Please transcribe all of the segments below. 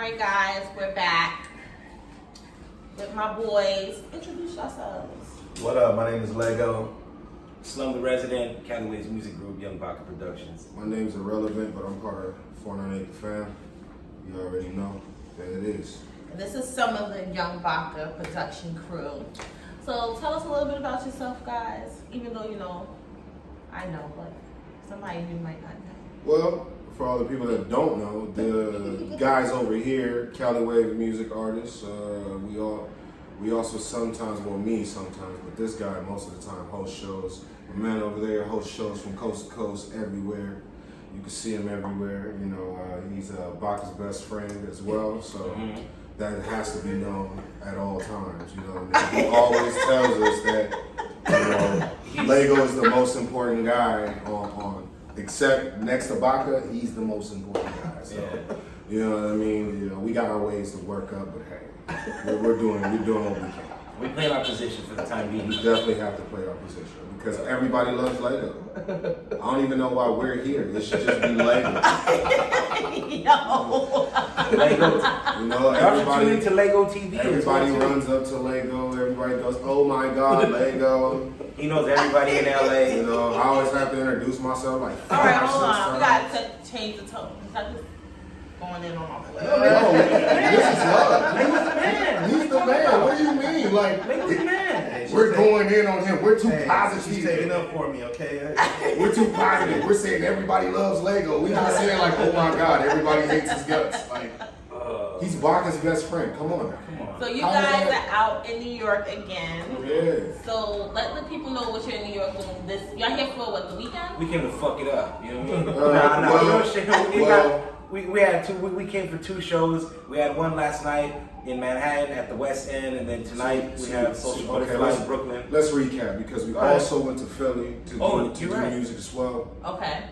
Alright guys, we're back with my boys. Introduce yourselves. What up? My name is Leggo. Slum the Resident, Callaway's music group, Young Baca Productions. My name's Irrelevant, but I'm part of 498 The Fam. You already know that it is. And this is some of the Young Baca production crew. So tell us a little bit about yourself, guys. Even though I know, but somebody new might not know. Well, for all the people that don't know, the guys over here, Callaway music artists, we also sometimes, well me sometimes, but this guy most of the time hosts shows. My man over there hosts shows from coast to coast everywhere. You can see him everywhere. He's Baca's best friend as well, so that has to be known at all times. He always tells us that Leggo is the most important guy on except next to Baca, he's the most important guy. So you know what I mean? We got our ways to work up, but hey, we're doing what we can. We play our position for the time being. We definitely have to play our position because everybody loves Leggo. I don't even know why we're here. It should just be Leggo. Yo. Leggo. Everybody Tune into Leggo TV. Everybody runs up to Leggo. Everybody goes, "Oh my God, Leggo!" He knows everybody in LA. I always have to introduce myself like. All right, hold on. We got to change the tone. Not just going in on my play. No, this is love. Leggo's the man. He's the man. What do you mean? Leggo's the man. We're going in on him. We're too positive. She's taking up for me, okay? We're too positive. We're saying everybody loves Leggo. We're not saying like, oh my God, everybody hates his guts. He's Baca's best friend. Come on. So you guys are out in New York again. Yeah. So let the people know what you're in New York doing. Y'all here for what, the weekend? We came to fuck it up. You know what I mean? We had two. We came for two shows. We had one last night in Manhattan at the West End, and then tonight we have Social Butterfly in Brooklyn. Let's recap because we also went to Philly to do right. music as well. Okay.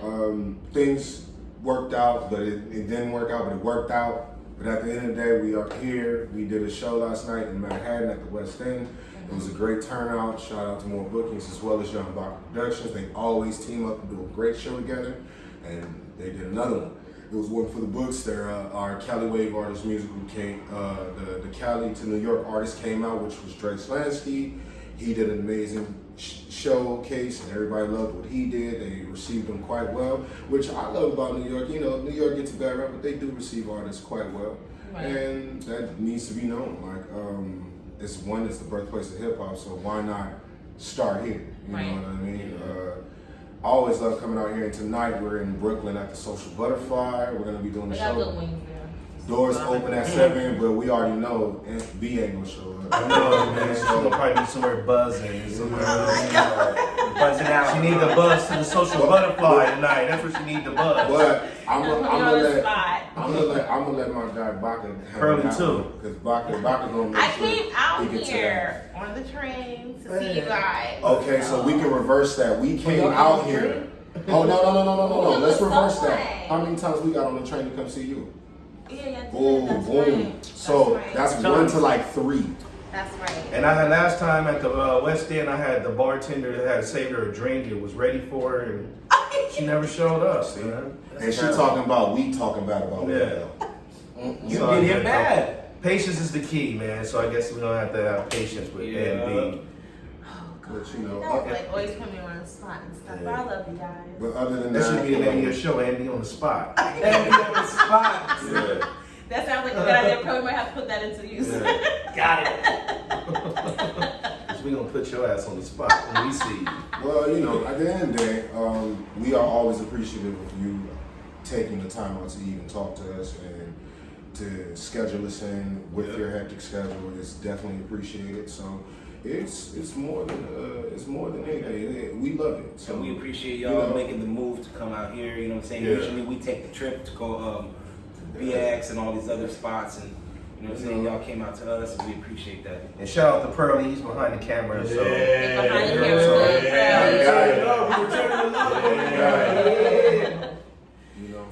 Things worked out, but it didn't work out, but it worked out. But at the end of the day, we are here. We did a show last night in Manhattan at the West End. It was a great turnout. Shout out to More Bookings as well as Young Baca Productions. They always team up and do a great show together, and they did another one. It was one for the books. There, our Cali Wave artist music group came. The Cali to New York artist came out, which was Drake Slansky. He did an amazing showcase, and everybody loved what he did. They received him quite well, which I love about New York. New York gets a bad rap, but they do receive artists quite well, and that needs to be known. It's the birthplace of hip hop, so why not start here? You know what I mean? I always love coming out here, and tonight we're in Brooklyn at the Social Butterfly. We're gonna be doing the show. Doors open at 7, but we already know B ain't gonna show up. I know, man. She's gonna probably be somewhere buzzing. Buzzing out. She need the buzz to the Social Butterfly tonight. That's what she need, the buzz. But I'm gonna let my guy Baca Pearly too, because Baca gonna make I sure came out he here on the train to see you guys. Okay, so we can reverse that. We came out here. Oh no! Let's reverse that. How many times we got on the train to come see you? Yeah, Boom. Right. So that's 1 to 3. That's right. And I had last time at the West End, I had the bartender that had saved her a drink and was ready for her, and she never showed up. Man. And she talking about we talking bad about yeah. You get him bad. Patience is the key, man. So I guess we're gonna have to have patience with NB. But always put me on the spot and stuff. But I love you guys. But other than That that, should be the name of your show, Andy on the spot. Andy on the spot. Yeah. That sounds like a good idea. Probably might have to put that into use. Yeah. Got it. Cause we gonna put your ass on the spot when we see you. Well, at the end of the day, we are always appreciative of you taking the time out to even talk to us and to schedule us in with your hectic schedule. It's definitely appreciated. So it's more than anything. We love it. So we appreciate y'all making the move to come out here. You know what I'm saying? Yeah. Usually we take the trip to go BX and all these other spots, and you know what I'm saying? Y'all came out to us, and we appreciate that. And shout out to Pearly, he's behind the camera. So. Behind the camera.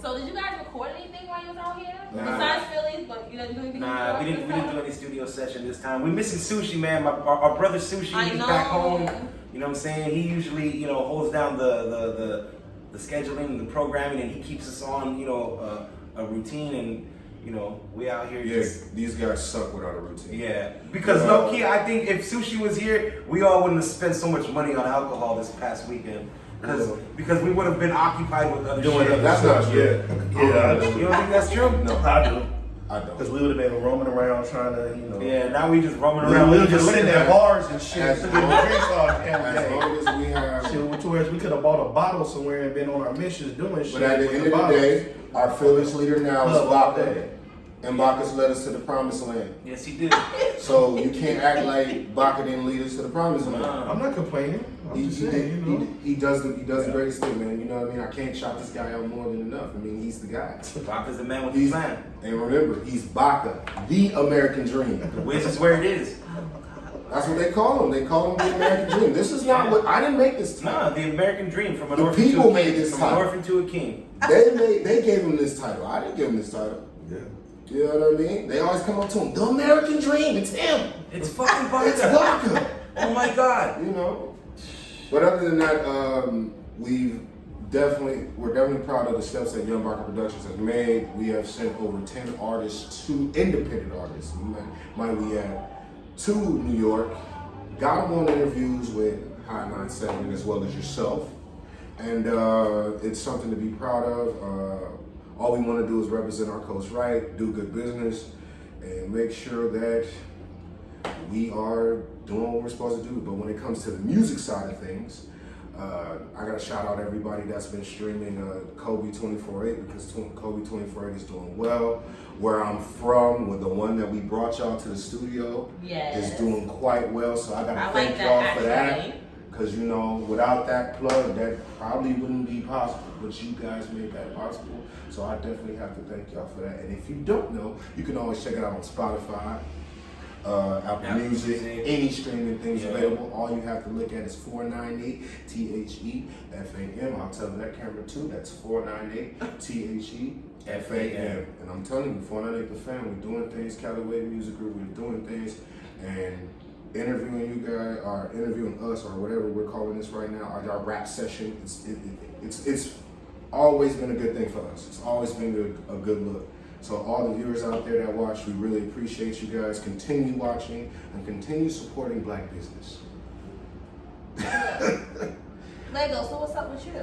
So did you guys record anything while you was out here? Besides Phillies, but you didn't do anything? Nah, we didn't do any studio session this time. We're missing Sushi, man. Our brother Sushi, he's back home. You know what I'm saying? He usually, holds down the scheduling, the programming, and he keeps us on, a routine. And You know, we out here Yeah, just. these guys suck without a routine. Yeah, because low key, I think if Sushi was here, we all wouldn't have spent so much money on alcohol this past weekend. Because we would have been occupied with other shit. That's not true. Yeah, I do. You don't think that's true? No, I do. I don't. Because we would have been roaming around trying to, you know. Yeah, now we just roaming We around. would have just sitting at bars and shit. As Getting long- drinks all damn As day. long as we have. Shit, to where we could have bought a bottle somewhere and been on our missions doing shit. But at the with end of the bottles. day, our fearless leader now is Love all Baca. day. And Baca's led us to the promised land. Yes, he did. So you can't act like Baca didn't lead us to the promised land. I'm not complaining. I'm just saying, you know. He does the greatest thing, man. You know what I mean? I can't shout this guy out more than enough. I mean, he's the guy. Baca's the man with the He's plan. And remember, he's Baca, the American dream. The Wiz is where it is. That's what they call him. They call him the American dream. This is not what I didn't make this Nah, title. the American dream from an The orphan people to a made king. this From title. an orphan to a king. They gave him this title. I didn't give him this title. Yeah. You know what I mean? They always come up to him, the American dream. It's him. It's fucking It's Baca. Baca. Oh my God. You know. But other than that, we're definitely proud of the steps that Young Baca Productions has made. We have sent over 10 artists to independent artists. We had 2 New York, got them on interviews with High 97 as well as yourself. And it's something to be proud of. All we want to do is represent our coast right, do good business, and make sure that we are doing what we're supposed to do. But when it comes to the music side of things, I got to shout out everybody that's been streaming Kobe 24/8 because Kobe 24/8 is doing well. Where I'm from, with the one that we brought y'all to the studio, is doing quite well. So I got to thank y'all for that. Because, you know, without that plug, that probably wouldn't be possible. But you guys made that possible. So I definitely have to thank y'all for that. And if you don't know, you can always check it out on Spotify, Apple Music, any streaming things available. All you have to look at is 498 THEFAM. I'll tell that camera too. That's 498 THEFAM. And I'm telling you, 498 the fam. We're doing things. Callaway Music Group. We're doing things. And interviewing you guys, or interviewing us, or whatever we're calling this right now, our rap session. It's always been a good thing for us. It's always been a good look. So all the viewers out there that watch, we really appreciate you guys. Continue watching and continue supporting Black business. Leggo, so what's up with you?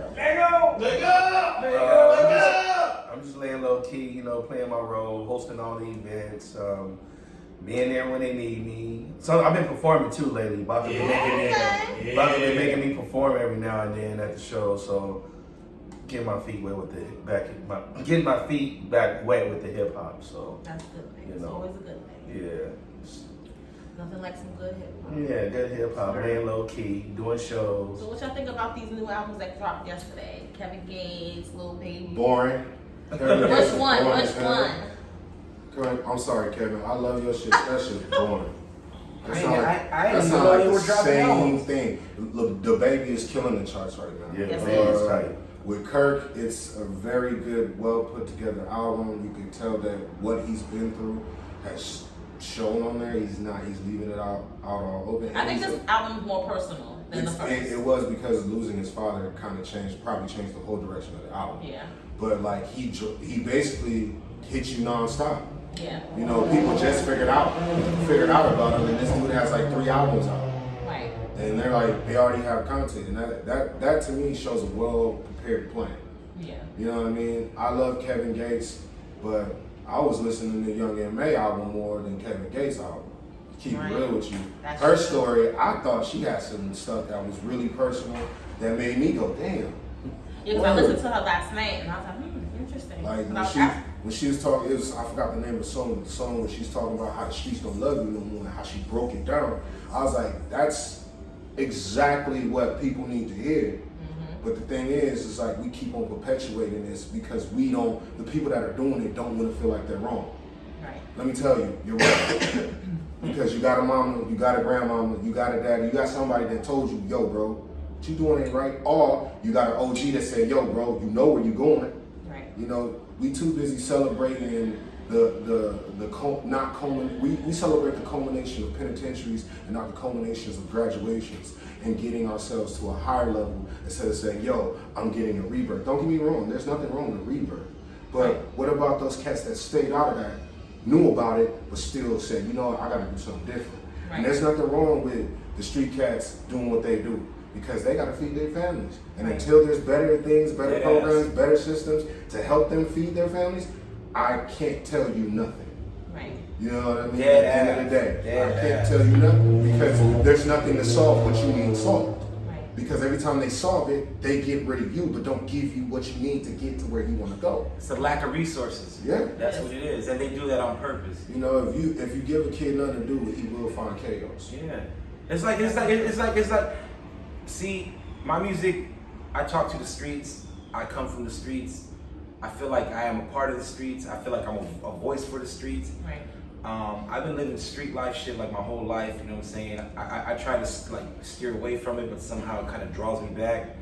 I'm just laying low key, you know, playing my role, hosting all the events, being there when they need me. So I've been performing too lately. Baca been making me perform every now and then at the show. So getting my feet wet with getting my feet back wet with the hip hop. So That's a good thing. You It's know. always a good thing. yeah, Nothing like some good hip hop. yeah, good hip hop, laying low key, doing shows. So what y'all think about these new albums that dropped yesterday? Kevin Gates, Lil Baby. Boring. Which one? Boring, Which man. one? I'm sorry, Kevin. I love your shit. That shit's boring. I didn't That's know not they like were the dropping same albums. thing. Look, the baby is killing the charts right now. Yeah, Yes, the it baby is. is tight. With Kirk, it's a very good, well put together album. You can tell that what he's been through has shown on there. He's leaving it out all open. I think this album is more personal than the first. It was because losing his father kind of probably changed the whole direction of the album. Yeah. But like he basically hit you nonstop. Yeah. You know, people just figured out about him, and this dude has like 3 albums out. Right. And they're like, they already have content, and that to me shows a well prepared plan. Yeah. You know what I mean? I love Kevin Gates, but I was listening to Young M.A. album more than Kevin Gates album. Keep it real with you. That's Her true. story, I thought she had some stuff that was really personal that made me go, damn. Yeah, because I listened to her last night and I was like, interesting. Like And I was asking- when she was talking, I forgot the name of the song when she's talking about how the streets don't love you no more and how she broke it down. I was like, that's exactly what people need to hear. But the thing is, it's like we keep on perpetuating this because the people that are doing it don't want to feel like they're wrong. Right. Let me tell you, you're right. Because you got a mama, you got a grandmama, you got a daddy, you got somebody that told you, yo, bro, what you doing ain't right. Or you got an OG that said, yo, bro, you know where you going. Right. You know, we too busy celebrating we celebrate the culmination of penitentiaries and not the culminations of graduations and getting ourselves to a higher level instead of saying, yo, I'm getting a rebirth. Don't get me wrong, there's nothing wrong with a rebirth. But what about those cats that stayed out of that, knew about it, but still said, you know what, I gotta do something different. Right. And there's nothing wrong with the street cats doing what they do because they gotta feed their families. And until there's better things, better programs, better systems to help them feed their families, I can't tell you nothing. Right. You know what I mean? At the end of the day, I can't tell you nothing because there's nothing to solve what you need solved. Because every time they solve it, they get rid of you, but don't give you what you need to get to where you want to go. It's a lack of resources. Yeah, that's what it is, and they do that on purpose. You know, if you give a kid nothing to do, he will find chaos. Yeah, it's like. See, my music. I talk to the streets. I come from the streets. I feel like I am a part of the streets. I feel like I'm a voice for the streets. Right. I've been living street life shit like my whole life, you know what I'm saying? I try to like steer away from it, but somehow it kind of draws me back.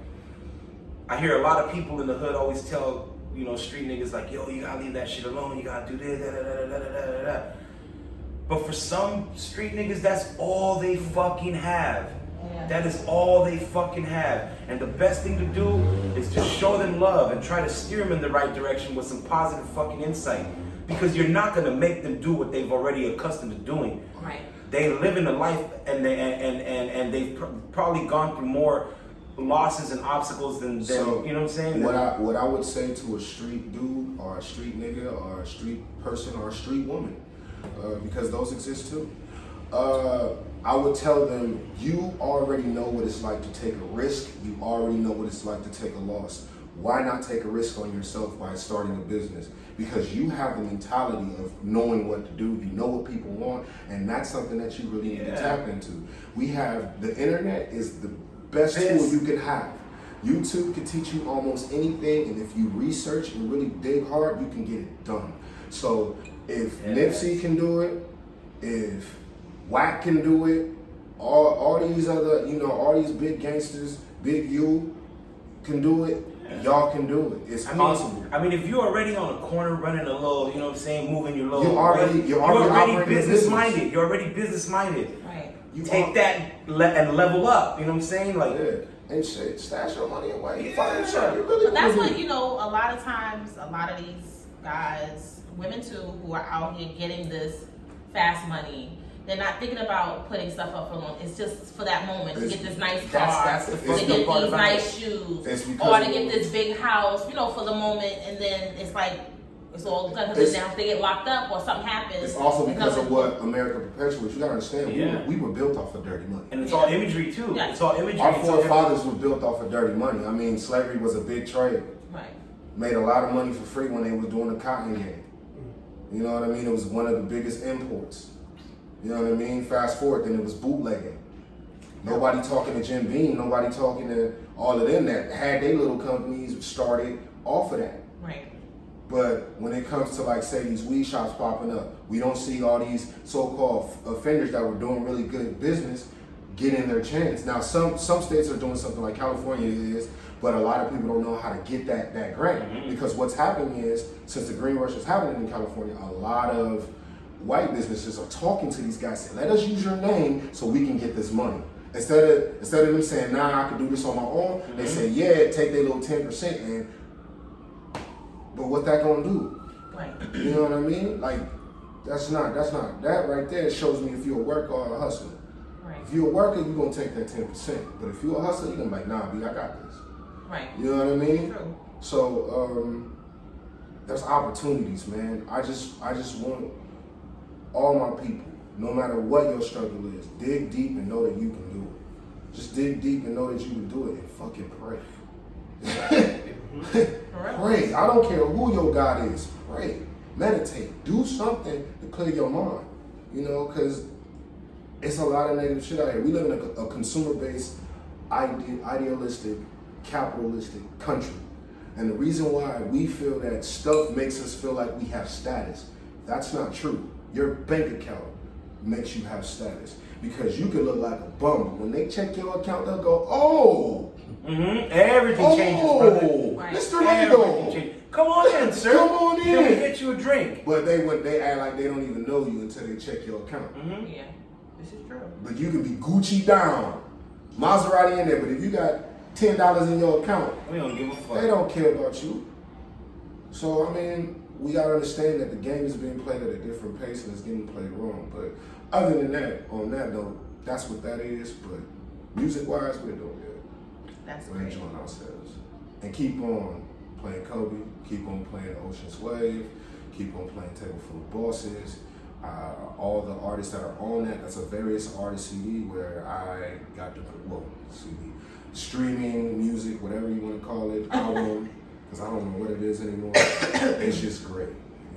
I hear a lot of people in the hood always tell, you know, street niggas like, yo, you gotta leave that shit alone, you gotta do this, da da da da da da da. But for some street niggas, that's all they fucking have. Yeah. That is all they fucking have. And the best thing to do is just show them love and try to steer them in the right direction with some positive fucking insight. Because you're not gonna make them do what they've already accustomed to doing. Right. They live in a life and they've probably gone through more losses and obstacles than so you know what I'm saying? What I would say to a street dude or a street nigga or a street person or a street woman, because those exist too. I would tell them, you already know what it's like to take a risk. You already know what it's like to take a loss. Why not take a risk on yourself by starting a business? Because you have the mentality of knowing what to do, you know what people want, and that's something that you really need to tap into. We have, the internet is the best tool you can have. YouTube can teach you almost anything, and if you research and really dig hard, you can get it done. So if Nipsey can do it, if Wack can do it, all these other, you know, all these big gangsters, Big U can do it, y'all can do it. It's possible. I mean, if you're already on a corner running a little, you know what I'm saying, moving your little, you're already business minded. You're already business minded. Right. You take that and level up. You know what I'm saying? Like, and shit, stash your money away. Yeah. But that's what, you know, a lot of times, a lot of these guys, women too, who are out here getting this fast money, they're not thinking about putting stuff up for long. It's just for that moment to get this nice car, to get these nice shoes, or to get this big house, you know, for the moment. And then it's like, it's all done because now if they get locked up or something happens. It's also because of what America perpetuates. You gotta understand, we were built off of dirty money. And it's all imagery too. Yeah. It's all imagery. Our forefathers were built off of dirty money. I mean, slavery was a big trade. Right. Made a lot of money for free when they were doing the cotton game. You know what I mean? It was one of the biggest imports. You know what I mean? Fast forward, then it was bootlegging. Nobody talking to Jim Beam, nobody talking to all of them that had their little companies started off of that. Right. But when it comes to, like, say, these weed shops popping up, we don't see all these so-called offenders that were doing really good business getting their chance. Now, some states are doing something like California is, but a lot of people don't know how to get that grant. Because what's happening is, since the green rush is happening in California, a lot of white businesses are talking to these guys saying, let us use your name so we can get this money. Instead of them saying, nah, I can do this on my own, they say, yeah, take their little 10% and, but what that gonna do? Right. You know what I mean? Like, that right there shows me if you're a worker or a hustler. Right. If you're a worker, you're gonna take that 10%. But if you're a hustler, you're gonna be like, nah, B, I got this. Right. You know what I mean? True. So, there's opportunities, man. I just want all my people, no matter what your struggle is, dig deep and know that you can do it. Just dig deep and know that you can do it and fucking pray. Pray. I don't care who your God is. Pray. Meditate. Do something to clear your mind. You know, because it's a lot of negative shit out here. We live in a consumer-based, idealistic, capitalistic country. And the reason why we feel that stuff makes us feel like we have status, that's not true. Your bank account makes you have status because you can look like a bum. When they check your account, they'll go, oh. Everything changes, brother. Right. Mr. Leggo. Come on in, sir. Come on in. Can we get you a drink? But they act like they don't even know you until they check your account. Yeah, this is true. But you can be Gucci down, Maserati in there, but if you got $10 in your account, we don't give a fuck. They don't care about you. So, I mean, we gotta understand that the game is being played at a different pace and it's getting played wrong. But other than that, on that note, that's what that is. But music-wise, we're doing good. That's We're great. enjoying ourselves. And keep on playing Kobe, keep on playing Ocean's Wave, keep on playing Table Full of Bosses. All the artists that are on that, that's a various artist CD where I got the, CD, streaming music, whatever you want to call it, album, because I don't know what it is anymore. It's just great,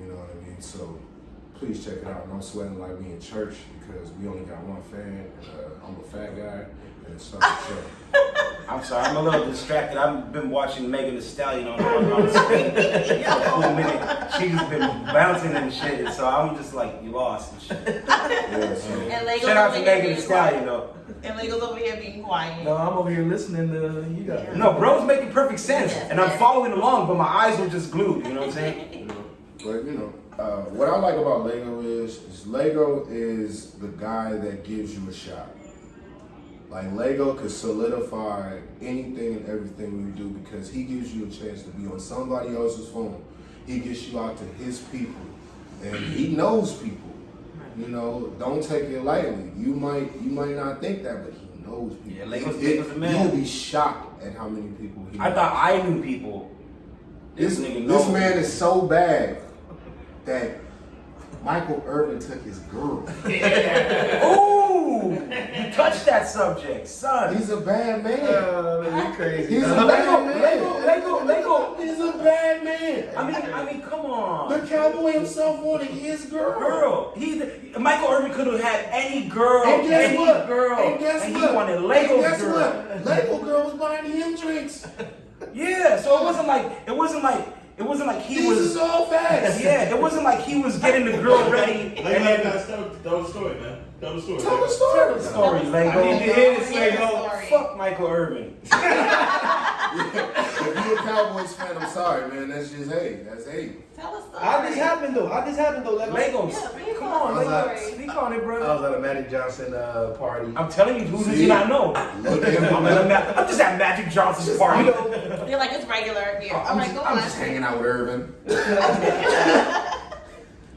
you know what I mean? So please check it out. And I'm sweating like me in church because we only got one fan, and I'm a fat guy, and it's such a show. I'm sorry, I'm a little distracted. I've been watching Megan Thee Stallion on the screen for a cool minute. She's been bouncing and shit, so I'm just like, you lost and shit. Yeah, so. And Leggo's Shout out over to here Megan Thee being Stallion, quiet. though. And Leggo's over here being quiet. No, I'm over here listening to you guys. Yeah. No, bro's making perfect sense, Yes, and I'm yes. following along, but my eyes were just glued, you know what I'm saying? You know, but you know, what I like about Leggo is Leggo is the guy that gives you a shot. Like Leggo could solidify anything and everything we do because he gives you a chance to be on somebody else's phone. He gets you out to his people, and he knows people. You know, don't take it lightly. You might not think that, but he knows people. Yeah, Leggo's a man. You'll be shocked at how many people he I knows. thought I knew people. This nigga knows. This man is so bad that Michael Irvin took his girl. Ooh, you touched that subject, son. He's a bad man. You crazy. He's a Lego, bad man. Lego. He's a bad man. I mean, come on. The cowboy himself wanted his girl. Michael Irvin could have had any girl, And guess any what? girl, And guess and what? he wanted Lego's and guess girl. what? Lego girl was buying him drinks. Yeah, so it wasn't like he This was. is all facts. Yeah, it wasn't like he was getting the girl ready. Lego, you gotta tell the story, man. Tell the story. Tell the Tell the story. story, Lego. I need to hear this, Tell the Lego. story. Fuck Michael Irvin. If you're a Cowboys fan, I'm sorry, man. That's just hate. That's hate. Tell us the How this happened though? Lego? Lego, Yeah, bring come us on, the Lego. story. Speak on it, I bro. was at a Magic Johnson party. I'm telling you, who does See? he not know? Look at him. I'm just at Magic Johnson's party. You're like, it's regular here. All right, go I'm on. just hanging out with Irvin.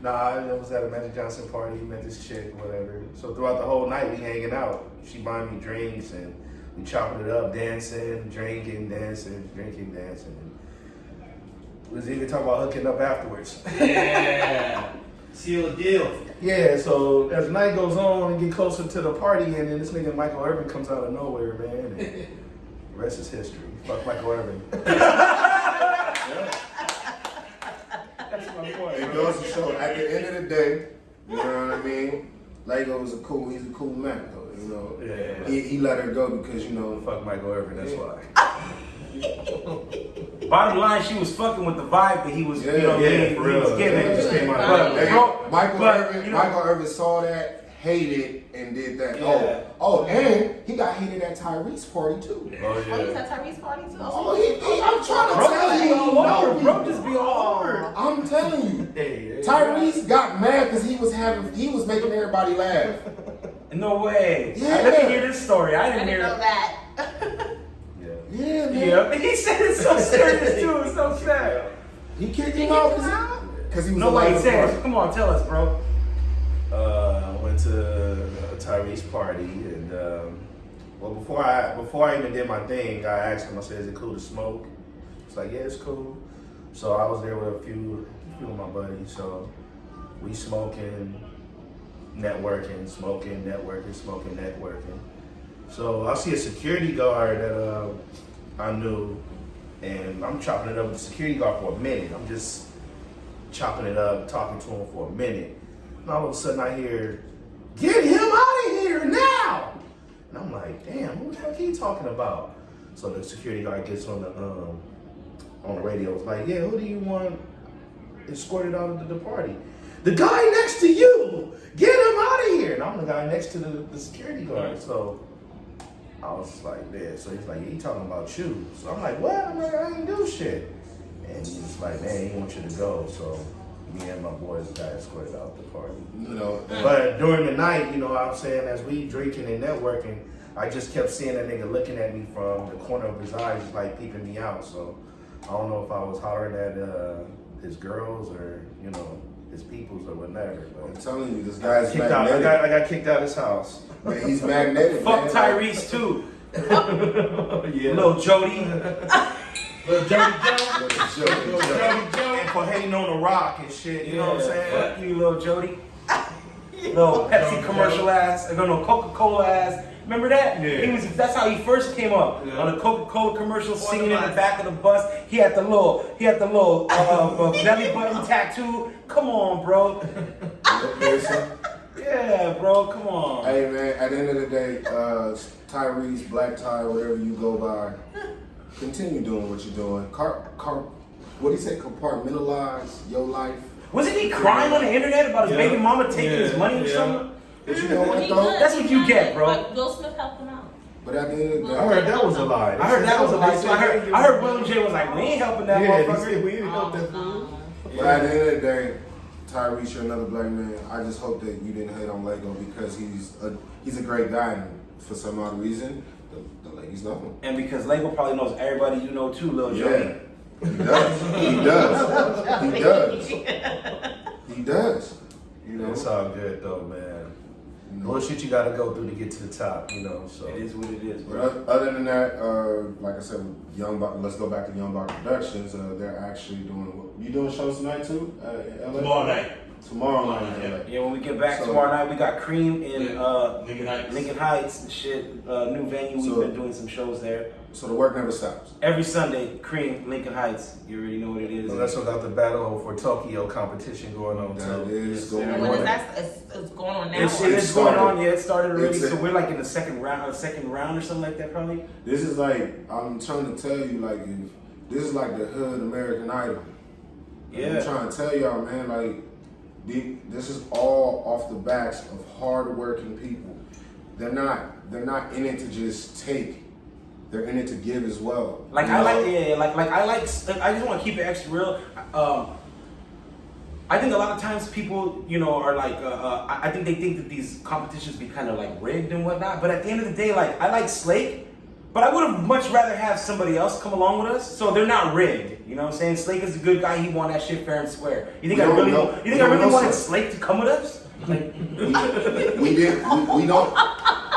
Nah, I was at a Magic Johnson party, met this chick, whatever. So throughout the whole night, we hanging out. She buying me drinks and we chopping it up, dancing, drinking, dancing. We was even talking about hooking up afterwards. Yeah. Seal the deal. Yeah, so as the night goes on and get closer to the party, and then this nigga Michael Irvin comes out of nowhere, man. And the rest is history. Fuck Michael Irvin. That's my point. It goes to show, at the end of the day, you know what I mean? Lego is he's a cool man, though, you know? Yeah. He let her go because, you know, Fuck Michael Irvin, that's Yeah. why. Bottom line, she was fucking with the vibe that he was, Yeah, you know, yeah, he for was real. giving. It just came out of But, nowhere. bro, Michael but, Irvin, you know- Michael Irvin saw that, hated, and did that. Yeah. Oh, and he got hated at Tyrese's party too. Oh, Oh, you yeah. said Tyrese's party too? Oh, I'm trying to Bro tell just you, be all over. no, Bro just be all over. I'm telling you, Hey, Tyrese got mad because he was making everybody laugh. No way. Yeah. Let me hear this story. I I didn't didn't hear know that. Yeah. Yeah, man. Yeah, but he said it's so serious too. It's so sad. He kicked He him out kicked him out? because he was No a way, light serious. party. Come on, tell us, bro. I went to a Tyrese party, and well, before I even did my thing, I asked him. I said, "Is it cool to smoke?" It's like, "Yeah, it's cool." So I was there with a few of my buddies. So we smoking, networking. So I see a security guard that I knew, and I'm chopping it up with the security guard for a minute. I'm just chopping it up, talking to him for a minute. And all of a sudden I hear, "Get him out of here now!" And I'm like, damn, who the fuck he talking about? So the security guard gets on the radio. It's like, "Yeah, who do you want escorted out of the party?" "The guy next to you! Get him out of here!" And I'm the guy next to the security guard. So I was like, "Yeah." So he's like, "Yeah, he talking about you." So I'm like, "What?" I'm like, "I ain't do shit." And he's like, "Man, he wants you to go." So me and my boys got escorted out the party. You know, But during the night, you know what I'm saying, as we drinking and networking, I just kept seeing that nigga looking at me from the corner of his eyes, just like peeping me out. So I don't know if I was hollering at his girls or his peoples or whatever. I'm But telling you, this guy's kicked out, magnetic. I got kicked out of his house. Man, he's magnetic. Fuck man. Tyrese too. Yeah. Little Jody. Little Jody Joe. Little Joe. And for hating on the Rock and shit, you know what I'm saying? Fuck you, little Jody. Little Pepsi commercial ass. No, Coca-Cola ass. Remember that? Yeah. That's how he first came up on a Coca-Cola commercial, singing in the back of the bus. He had the little belly button tattoo. Come on, bro. Yeah, bro. Come on. Hey man, at the end of the day, Tyrese, Black Ty, whatever you go by, continue doing what you're doing. What do you say? Compartmentalize your life. Wasn't he crying on the internet about his baby mama taking his money or something? But you know what He though? good, That's he what you got get, it, bro. But Will Smith helped him out. But at the end of the I day, heard that was a lie. I heard that was a lie. So I heard Will J was like, we ain't helping that Yeah, he motherfucker. said we didn't help that fool. but at the end of the day, Tyrese, you're another black man. I just hope that you didn't hate on Leggo because he's a great guy, and for some odd reason, the ladies love him. And because Leggo probably knows everybody you know too, Lil Yeah, Jody. he does. He does. He does. He does. You know, It's all good though, man. Bullshit you gotta go through to get to the top, so. It is what it is, bro. But other than that, like I said, let's go back to Young Baca Productions. They're actually you doing shows tonight too? In LA? Tomorrow night. Tomorrow night. in LA. Yeah, when we get back So- tomorrow night, we got Cream in Lincoln Heights. and shit. New venue. We've So- been doing some shows there. So the work never stops. Every Sunday, Cream, Lincoln Heights. You already know what it is. Well, that's what got the battle for Tokyo competition going on That too. is going And when is on. that? It's going on now. It's or- going started. on. Yeah, it started already. It's- So we're like in the second round or something like that, probably. This is like, I'm trying to tell you, like, this is like the hood American Idol. Yeah. I'm trying to tell y'all, man, like, this is all off the backs of hard-working people. They're not in it to just take. They're in it to give as well. Like You I know? like, I just want to keep it extra real. I think a lot of times people, are like, I think they think that these competitions be kind of like rigged and whatnot. But at the end of the day, like I like Slake, but I would have much rather have somebody else come along with us, so they're not rigged. You know what I'm saying? Slake is a good guy. He won that shit fair and square. You think I really wanted Slake to come with us? Like, We don't.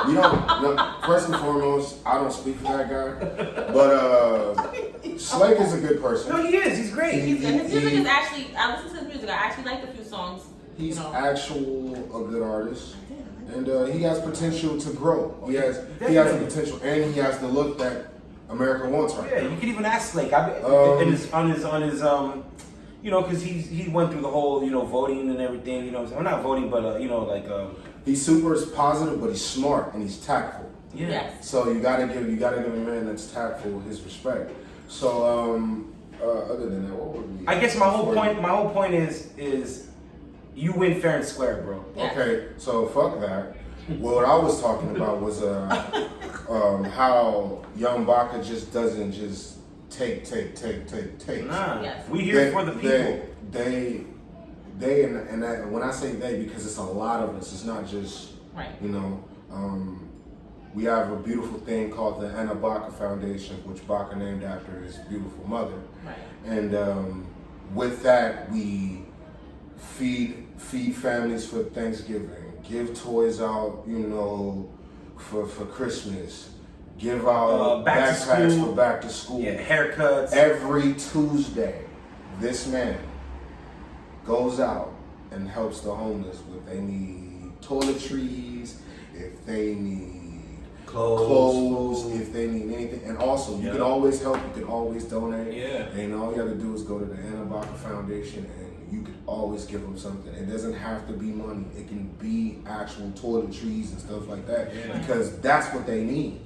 No, first and foremost, I don't speak for that guy, but Slake is a good person. no, he is. He's great. And his music is actually. I listen to his music. I actually like a few songs. He's a good artist, and he has potential to grow. He has the potential, and he has the look that America wants right Yeah, now. you could even ask Slake. On his because he went through the whole voting and everything. Well, not voting, but He's super positive, but he's smart and he's tactful. yeah. Yes. So you gotta give a man that's tactful his respect. So other than that, what would we? I guess my whole point is you win fair and square, bro. Yes. Okay, so fuck that. What I was talking about was how Young Baca just doesn't just take. Nah, Yes. we here for the people. They and that, when I say they, because it's a lot of us. It's not just Right. we have a beautiful thing called the Anna Baca Foundation, which Baca named after his beautiful mother. Right. And with that, we feed families for Thanksgiving, give toys out, for Christmas, give out back to backpacks school. for back to school. Yeah, haircuts. Every Tuesday, this man goes out and helps the homeless if they need toiletries, if they need clothes, if they need anything. And also, you can always help, you can always donate. Yeah. And all you have to do is go to the Anna Baca Foundation and you can always give them something. It doesn't have to be money. It can be actual toiletries and stuff like that. Yeah. Because that's what they need.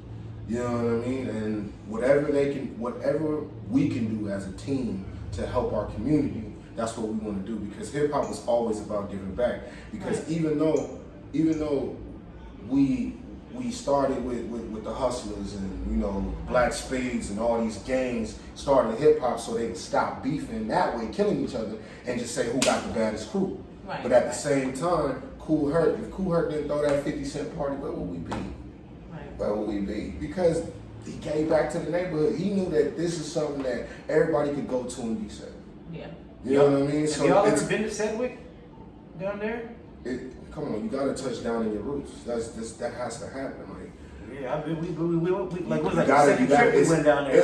You know what I mean? And whatever we can do as a team to help our community, that's what we want to do, because hip hop was always about giving back. Because even though we started with the Hustlers and Black Spades and all these gangs started hip hop so they could stop beefing that way, killing each other, and just say who got the baddest crew. Right. But at the same time, if Cool Herc didn't throw that 50 Cent party, where would we be? Right. Where would we be? Because he came back to the neighborhood. He knew that this is something that everybody could go to and be safe. Yeah. You know what I mean? Have y'all ever been to Sedgwick down there? Come on, you gotta touch down in your roots. That has to happen. Like, yeah, I mean, we like what's you like gotta, the second trip we went down there.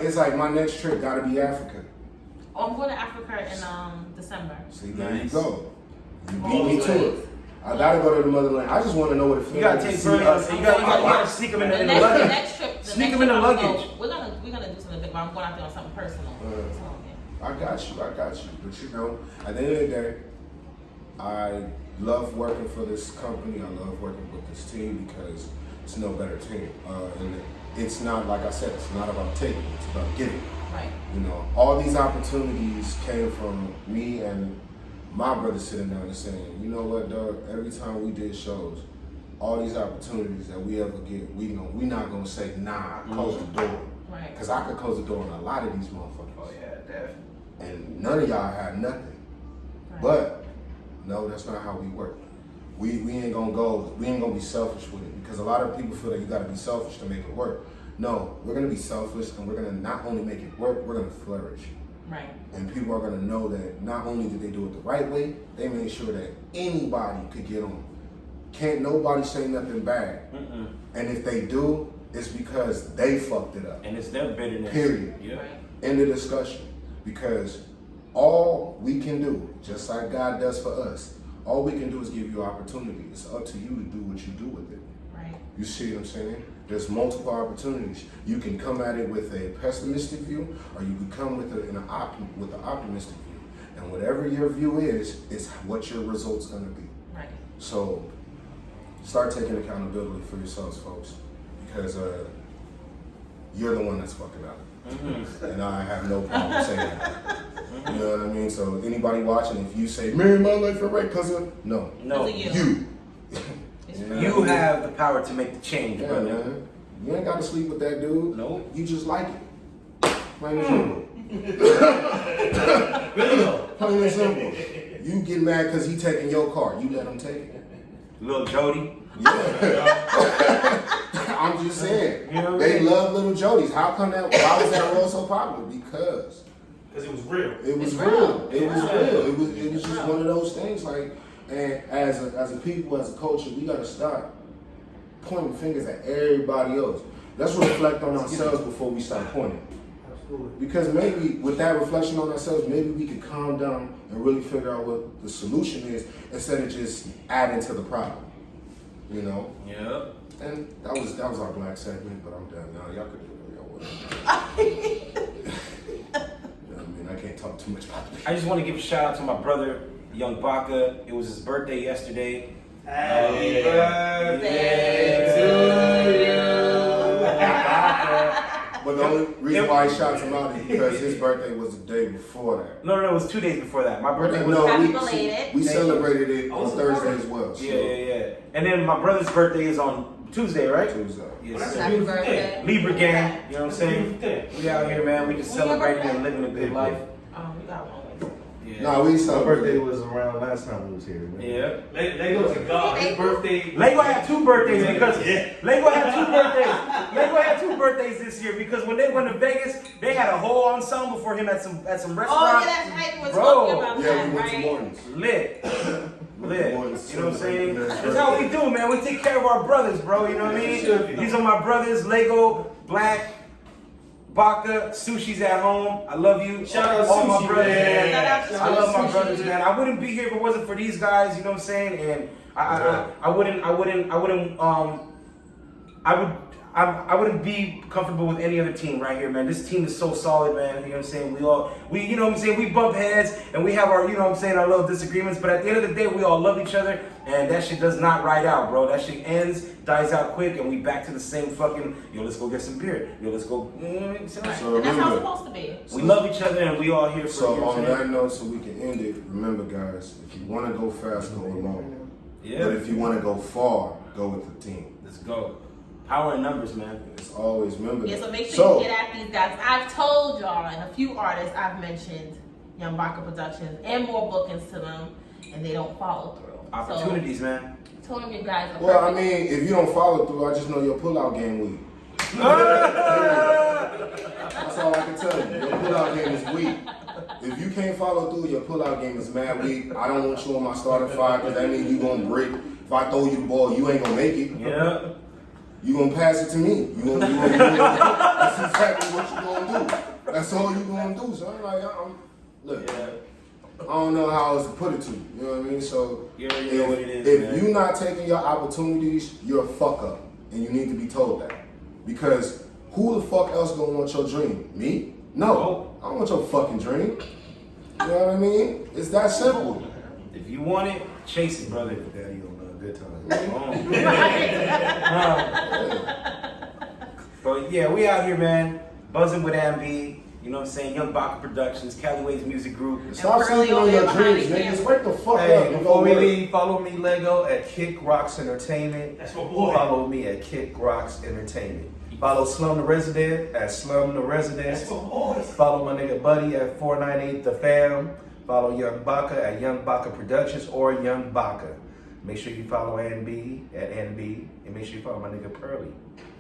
It's like my next trip gotta be Africa. Oh, I'm going to Africa in December. See, there you Nice. go. You beat me to it. I gotta go to the motherland. I just want to know what it feels You gotta like to take see Bernie. us. You gotta sneak them in the The luggage. next trip. Sneak them in the luggage. We're gonna do something big, but I'm going out there on something personal. I got you. But you know, at the end of the day, I love working for this company. I love working with this team because it's no better team. And it's not, like I said, it's not about taking, it's about giving. Right. You know, all these opportunities came from me and my brother sitting down and saying, you know what, dog, every time we did shows, all these opportunities that we ever get, we not gonna say, nah, close the door. Right. Because I could close the door on a lot of these motherfuckers. Oh yeah, definitely. And none of y'all had nothing. Right. But no, that's not how we work. We ain't gonna be selfish with it, because a lot of people feel that you gotta be selfish to make it work. No, we're gonna be selfish, and we're gonna not only make it work, we're gonna flourish. Right. And people are gonna know that not only did they do it the right way, they made sure that anybody could get on. Can't nobody say nothing bad. And if they do, it's because they fucked it up. And it's their bitterness. Period. Yeah. Right. End of discussion. Because all we can do, just like God does for us, all we can do is give you opportunity. It's up to you to do what you do with it. Right. You see what I'm saying? There's multiple opportunities. You can come at it with a pessimistic view, or you can come with it with an optimistic view. And whatever your view is what your result's gonna be. Right. So start taking accountability for yourselves, folks, because you're the one that's fucking up. And I have no problem saying that. You know what I mean? So anybody watching, if you say, man, my life ain't right because of, no. Because of You. You have the power to make the change, Yeah, brother. man. You ain't got to sleep with that dude. No. You just like it. Plain and simple. Plain and simple. You get mad because he taking your car. You let him take it. Little Jody. Yeah. I'm just saying. You know what They I mean? love little Jodies. How come that? Why was that role so popular? Because Because it was real. it was It's real. real. It was Yeah. real. It was just one of those things. Like, and as a people, as a culture, we gotta stop pointing fingers at everybody else. Let's reflect on ourselves before we start pointing. Absolutely. Because maybe with that reflection on ourselves, maybe we could calm down and really figure out what the solution is instead of just adding to the problem. You know? Yeah. And that was our black segment, but I'm done now. Y'all could do whatever y'all want. You know what I mean? I can't talk too much about it. I just want to give a shout out to my brother, young Baca. It was his birthday yesterday. Happy birthday to But the only reason why I shot him out is because his birthday was the day before that. No, it was 2 days before that. My birthday was. Happy we belated. celebrated it on Thursday as well. So Yeah. And then my brother's birthday is on Tuesday, right? Tuesday. Yes, Happy sir. birthday. Libra gang, you know what I'm saying? Beautiful We out here, man. We just When your celebrating birthday? and living a good life. We got one. Yeah. No, we My birthday celebrated. was around last time we was here, man. Yeah. Leggo's a god. His birthday. Lego had 2 birthdays because Yeah. Lego had 2 birthdays. Lego had 2 birthdays this year because when they went to Vegas, they had a whole ensemble for him at some restaurant. Oh, yeah, that's right. We were Bro. talking about Yeah, that, we went to right? mornings. Lit. Lit. Mornings, You know what I'm saying? celebrating That's how we do, man. We take care of our brothers, bro. You know what I mean? These are my brothers, Lego, Black, Baca, Sushi's at home. I love you. Shout out all my Sushi, brothers, man. man. Shout out I love my Sushi. brothers, man. I wouldn't be here if it wasn't for these guys. You know what I'm saying? And I wouldn't be comfortable with any other team right here, man. This team is so solid, man. You know what I'm saying? We you know what I'm saying? We bump heads and we have our, you know what I'm saying, our little disagreements. But at the end of the day, we all love each other, and that shit does not ride out, bro. That shit ends, dies out quick, and we back to the same fucking, yo, let's go get some beer. Yo, let's go. Right. So And that's how remember- it's supposed to be. We love each other, and we all here for So you. know what on I'm saying? that note, so we can end it, remember guys, if you want to go fast, go alone. Yeah. But if you want to go far, go with the team. Let's go. Power in numbers, man. It's always, remember Yeah, that. so make sure you get at these guys. I've told y'all, and a few artists I've mentioned, Young Baca Productions, and more bookings to them, and they don't follow through. Opportunities, man. So, told them you guys are Well, I perfect. mean, if you don't follow through, I just know your pullout game weak. That's all I can tell you. Your pullout game is weak. If you can't follow through, your pullout game is mad weak. I don't want you on my starting five because that means you gonna break. If I throw you the ball, you ain't gonna make it. Yeah. You gonna pass it to me. That's exactly what you gonna do. That's all you gonna do. So I'm like, look. Yeah. I don't know how else to put it to you. You know what I mean? So You already know what it is, if man. you're not taking your opportunities, you're a fuck up, and you need to be told that. Because who the fuck else gonna want your dream? Me? No, I don't want your fucking dream. You know what I mean? It's that simple. If you want it, chase it, brother. Daddy on good time. But yeah, we out here, man. Buzzing with Ambi. You know what I'm saying? Young Baca Productions, Callaway's Music Group. Stop Curly sleeping over on there your behind dreams, the niggas. camera. Wake the fuck Hey, up and before go we work. leave, follow me, Leggo, at Kick Rocks Entertainment. That's my boy. Follow me at Kick Rocks Entertainment. Follow Slum the Resident at Slum the Resident. That's my boy. Follow my nigga Buddy at 498 The Fam. Follow Young Baca at Young Baca Productions or Young Baca. Make sure you follow NB at NB, and make sure you follow my nigga Pearly.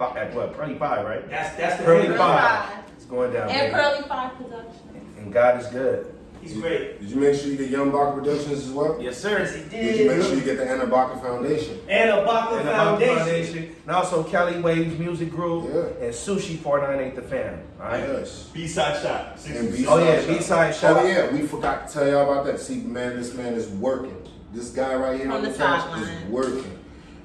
At what? Pearly 5, right? That's the Pearly thing. 5. It's going down, And baby. Curly 5 Productions. And God is good. He's great. Did you make sure you get Young Baca Productions as well? Yes, sir. Yes, he Did you make sure did. you get the Anna Baca Foundation? And a Baca And the Baca Foundation. And also Cali Waves Music Group Yeah. and Sushi 498 The Fam. Alright? Yes. B-side shot. And B-side Oh yeah, shop. B-side shop. Oh yeah, we forgot to tell y'all about that. See, man, this man is working. This guy right here On on the the couch is sideline. working.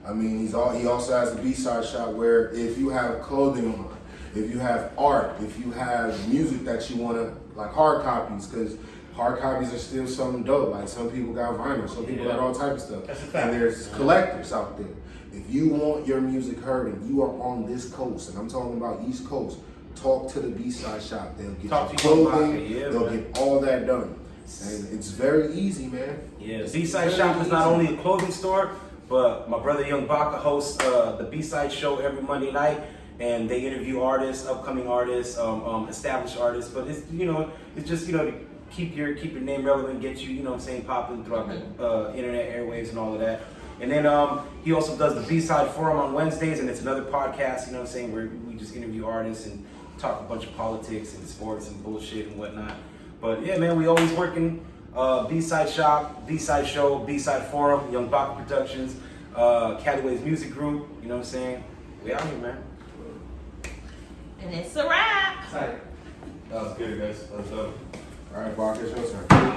I mean, he also has the B-side shop where if you have clothing on, if you have art, if you have music that you wanna, like hard copies, because hard copies are still something dope. Like some people got vinyl, some people got all type of stuff. That's a fact. And there's collectors out there. If you want your music heard and you are on this coast, and I'm talking about East Coast, talk to the B-side shop. They'll get Talk you to Young clothing, Baca, yeah, they'll man. get all that done. And it's very easy, man. Yeah, It's B-Side very Shop is not easy. only a clothing store, but my brother Young Baca hosts the B-Side show every Monday night, and they interview artists, upcoming artists, established artists. But it's it's just to keep your name relevant, get you what I'm saying, popping throughout the internet airwaves and all of that. And then he also does the B-Side Forum on Wednesdays, and it's another podcast, what I'm saying, where we just interview artists and talk a bunch of politics and sports and bullshit and whatnot. But yeah, man, we always working. B-Side Shop, B-Side Show, B-Side Forum, Young Baca Productions, Callaway's Music Group, you know what I'm saying? We out here, man. And it's a wrap. That was good, guys. That was dope. All right, Baca, it's your turn.